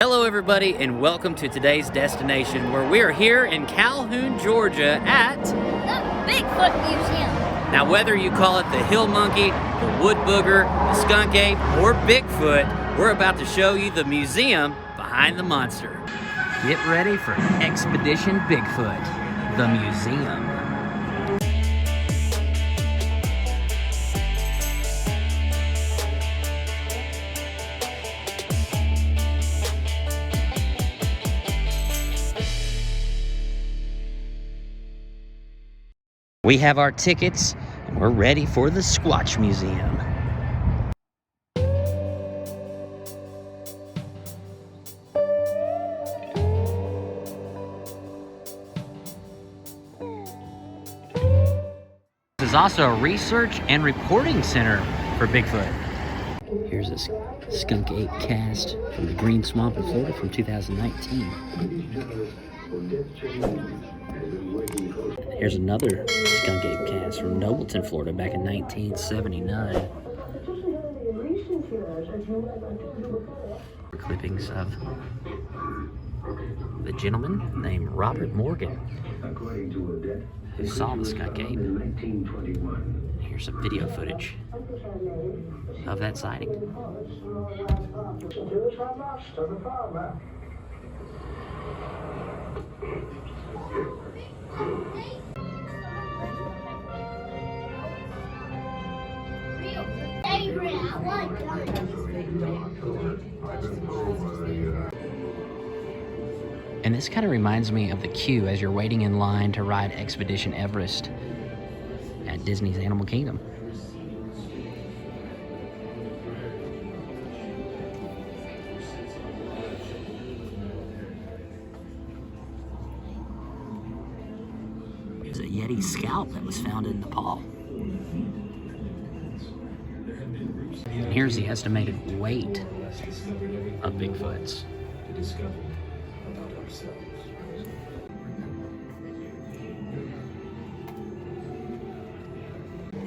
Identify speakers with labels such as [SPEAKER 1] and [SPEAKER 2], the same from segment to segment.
[SPEAKER 1] Hello everybody and welcome to today's destination where we are here in Calhoun, Georgia at
[SPEAKER 2] the Bigfoot Museum.
[SPEAKER 1] Now whether you call it the hill monkey, the wood booger, the skunk ape, or Bigfoot, we're about to show you the museum behind the monster. Get ready for Expedition Bigfoot, the museum. We have our tickets, and we're ready for the Sasquatch Museum. This is also a research and reporting center for Bigfoot. Here's a skunk ape cast from the Green Swamp in Florida from 2019. Here's another skunk ape cast from Nobleton, Florida, back in 1979. Clippings of the gentleman named Robert Morgan, who saw the skunk ape. Here's some video footage of that sighting. And this kind of reminds me of the queue as you're waiting in line to ride Expedition Everest at Disney's Animal Kingdom. There's a Yeti scalp that was found in Nepal. And here's the estimated weight of Bigfoots.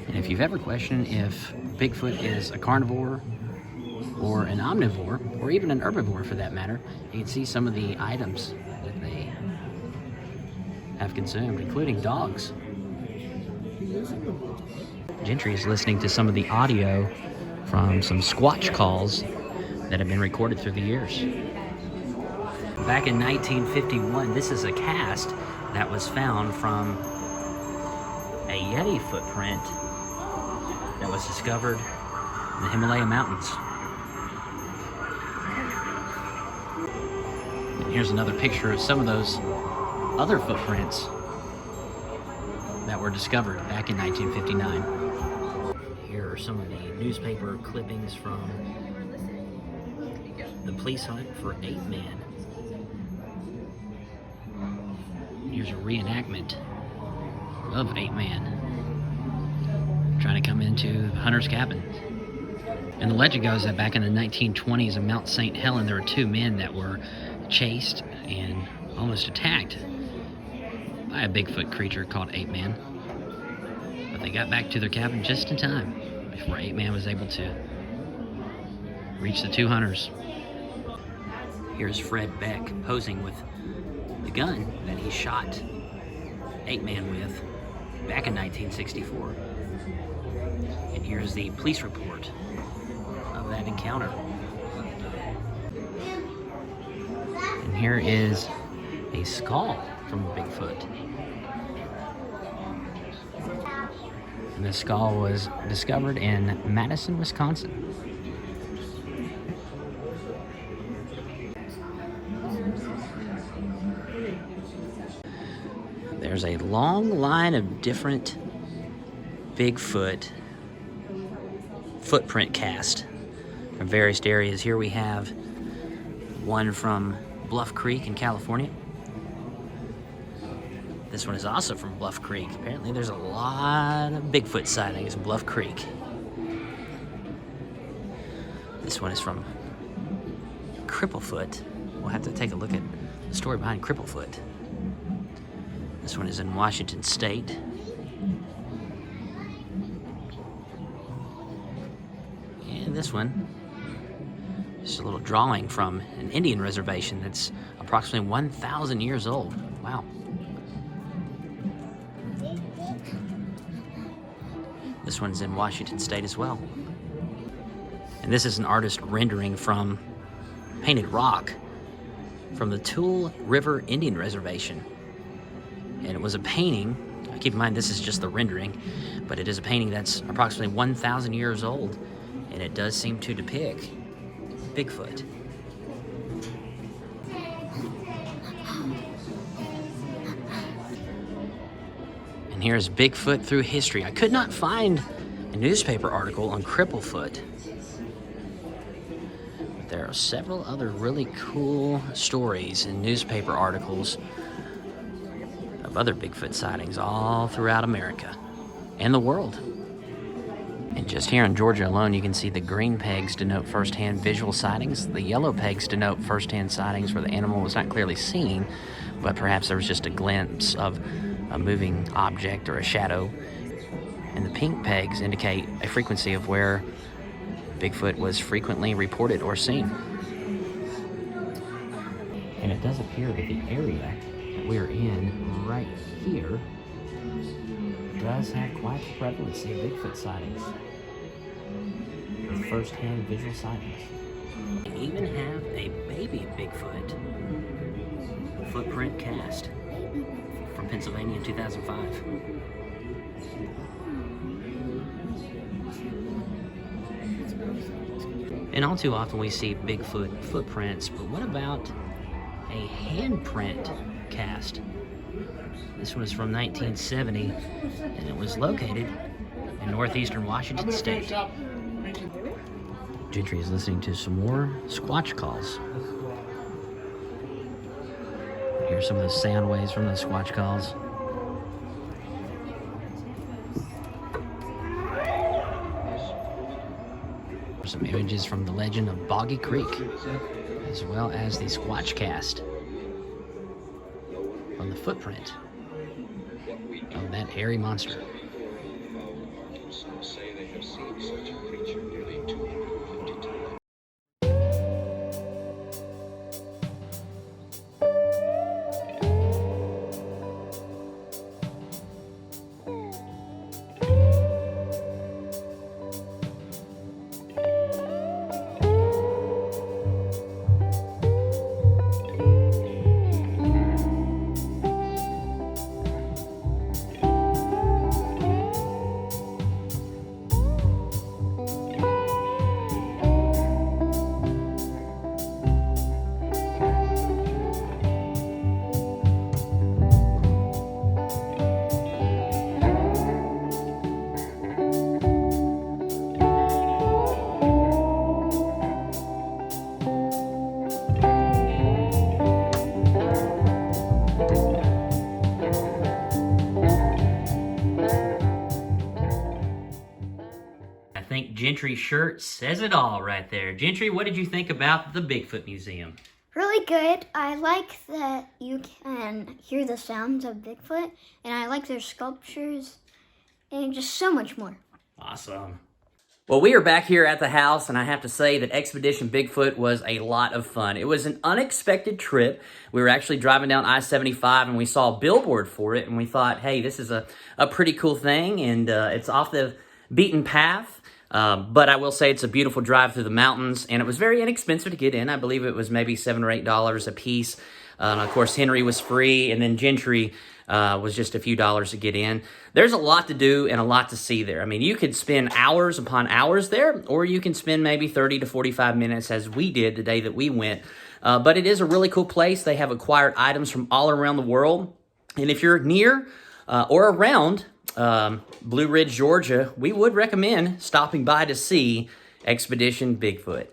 [SPEAKER 1] And if you've ever questioned if Bigfoot is a carnivore or an omnivore, or even an herbivore for that matter, you can see some of the items that they have consumed, including dogs. Gentry is listening to some of the audio from some Squatch calls that have been recorded through the years. Back in 1951, this is a cast that was found from a Yeti footprint that was discovered in the Himalaya Mountains. And here's another picture of some of those other footprints that were discovered back in 1959. Here are some of the newspaper clippings from the police hunt for Ape Man. Here's a reenactment of Ape Man trying to come into Hunter's cabin. And the legend goes that back in the 1920s in Mount St. Helen, there were two men that were chased and almost attacked by a Bigfoot creature called Ape Man. But they got back to their cabin just in time before Ape Man was able to reach the two hunters. Here's Fred Beck posing with the gun that he shot Ape Man with back in 1964. And here's the police report of that encounter. And here is a skull from a Bigfoot. And the skull was discovered in Madison, Wisconsin. There's a long line of different Bigfoot footprint cast from various areas. Here we have one from Bluff Creek in California. This one is also from Bluff Creek. Apparently there's a lot of Bigfoot sightings in Bluff Creek. This one is from Cripplefoot. We'll have to take a look at the story behind Cripplefoot. This one is in Washington State. And this one Just a little drawing from an Indian reservation that's approximately 1,000 years old. Wow. This one's in Washington State as well. And this is an artist rendering from painted rock from the Tool River Indian Reservation. And it was a painting, keep in mind this is just the rendering, but it is a painting that's approximately 1,000 years old, and it does seem to depict Bigfoot. And here's Bigfoot through history. I could not find a newspaper article on Cripplefoot. But there are several other really cool stories and newspaper articles of other Bigfoot sightings all throughout America and the world. And just here in Georgia alone, you can see the green pegs denote first-hand visual sightings. The yellow pegs denote first-hand sightings where the animal was not clearly seen, but perhaps there was just a glimpse of a moving object or a shadow. And the pink pegs indicate a frequency of where Bigfoot was frequently reported or seen. And it does appear that the area that we're in right here does have quite the prevalence of Bigfoot sightings. With first-hand visual sightings. They even have a baby Bigfoot footprint cast from Pennsylvania in 2005. And all too often we see Bigfoot footprints, but what about a handprint cast? This one is from 1970, and it was located in northeastern Washington State. Gentry is listening to some more Squatch calls. Here's some of the sound waves from the Squatch calls. Some images from the legend of Boggy Creek, as well as the Squatch cast from the footprint of that hairy monster.
[SPEAKER 3] Some say they have seen such a creature nearly 250 times.
[SPEAKER 1] I think Gentry's shirt says it all right there. Gentry, what did you think about the Bigfoot Museum?
[SPEAKER 2] Really good. I like that you can hear the sounds of Bigfoot, and I like their sculptures, and just so much more.
[SPEAKER 1] Awesome. Well, we are back here at the house, and I have to say that Expedition Bigfoot was a lot of fun. It was an unexpected trip. We were actually driving down I-75, and we saw a billboard for it, and we thought, hey, this is a pretty cool thing, and it's off the beaten path. But I will say it's a beautiful drive through the mountains, and it was very inexpensive to get in. I believe it was maybe $7 or $8 a piece. And of course, Henry was free, and then Gentry was just a few dollars to get in. There's a lot to do and a lot to see there. I mean, you could spend hours upon hours there, or you can spend maybe 30 to 45 minutes as we did the day that we went. But it is a really cool place. They have acquired items from all around the world. And if you're near or around Blue Ridge, Georgia, we would recommend stopping by to see Expedition Bigfoot.